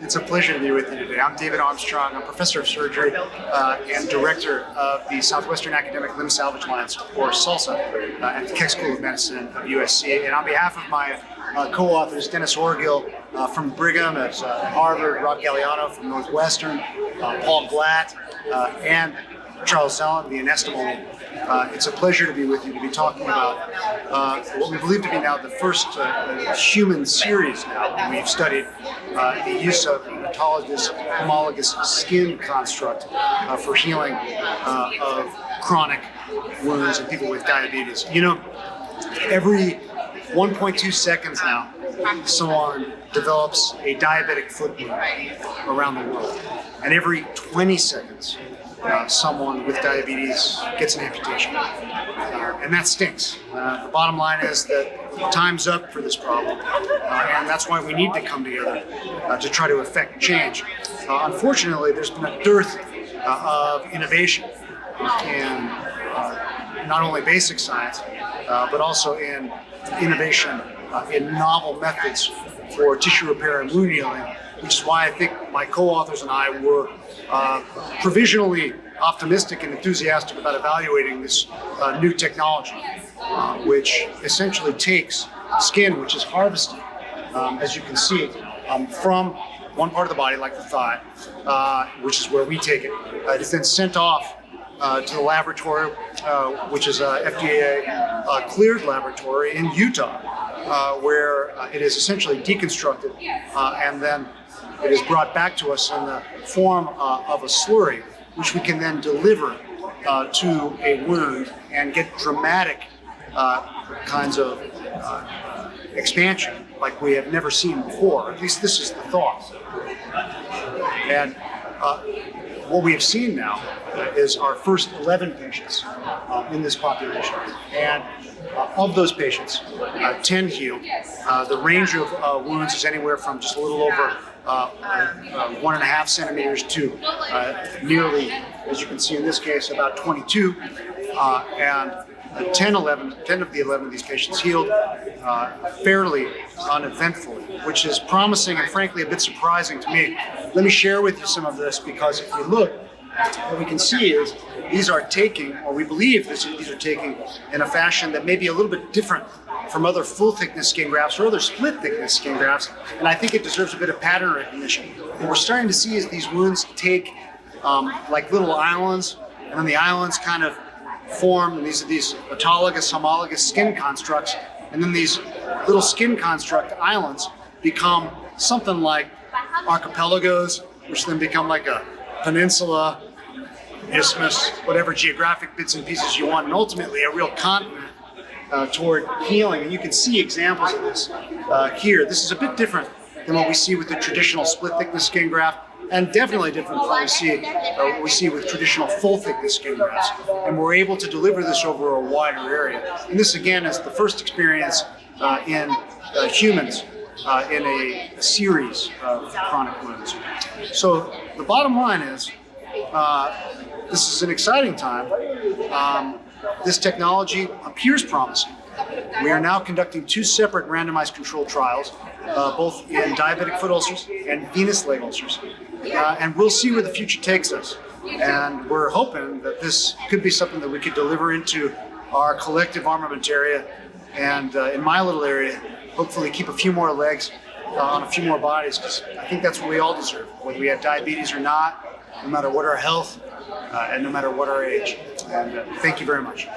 It's a pleasure to be with you today. I'm David Armstrong. I'm professor of surgery and director of the Southwestern Academic Limb Salvage Alliance, or SALSA, at the Keck School of Medicine of USC. And on behalf of my co-authors, Dennis Orgill from Brigham at Harvard, Rob Galliano from Northwestern, Paul Glatt, and Charles Zelen, the inestimable. It's a pleasure to be with you to be talking about what we believe to be now the first human series now. We've studied the use of autologous homologous skin construct for healing of chronic wounds in people with diabetes. You know, every 1.2 seconds now, someone develops a diabetic foot wound around the world. And every 20 seconds, someone with diabetes gets an amputation. And that stinks. The bottom line is that time's up for this problem. And that's why we need to come together to try to affect change. Unfortunately, there's been a dearth of innovation in not only basic science, but also in innovation in novel methods for tissue repair and wound healing, which is why I think my co-authors and I were provisionally optimistic and enthusiastic about evaluating this new technology, which essentially takes skin, which is harvested, as you can see, from one part of the body, like the thigh, which is where we take it. It is then sent off to the laboratory, which is a FDA cleared laboratory in Utah, where it is essentially deconstructed and then it is brought back to us in the form of a slurry, which we can then deliver to a wound and get dramatic kinds of expansion like we have never seen before. At least this is the thought. And what we have seen now is our first 11 patients in this population. And of those patients, 10 healed. The range of wounds is anywhere from just a little over 1.5 centimeters to nearly, as you can see in this case, about 22. And 10 of the 11 of these patients healed fairly uneventfully, which is promising and frankly a bit surprising to me. Let me share with you some of this, because if you look, what we can see is these are taking, or we believe these are taking in a fashion that may be a little bit different from other full thickness skin grafts or other split thickness skin grafts, and I think it deserves a bit of pattern recognition. What we're starting to see is these wounds take like little islands, and then the islands kind of form, and these are these autologous homologous skin constructs, and then these little skin construct islands become something like archipelagos, which then become like a peninsula, isthmus, whatever geographic bits and pieces you want, and ultimately a real continent toward healing. And you can see examples of this here. This is a bit different than what we see with the traditional split thickness skin graft, and definitely different from what we see with traditional full thickness skin grafts. And we're able to deliver this over a wider area. And this again is the first experience in humans in a series of chronic wounds. So the bottom line is, this is an exciting time. This technology appears promising. We are now conducting 2 separate randomized controlled trials, both in diabetic foot ulcers and venous leg ulcers. And we'll see where the future takes us. And we're hoping that this could be something that we could deliver into our collective armamentarium, and in my little area, hopefully keep a few more legs on a few more bodies, because I think that's what we all deserve, whether we have diabetes or not, no matter what our health, and no matter what our age. And thank you very much.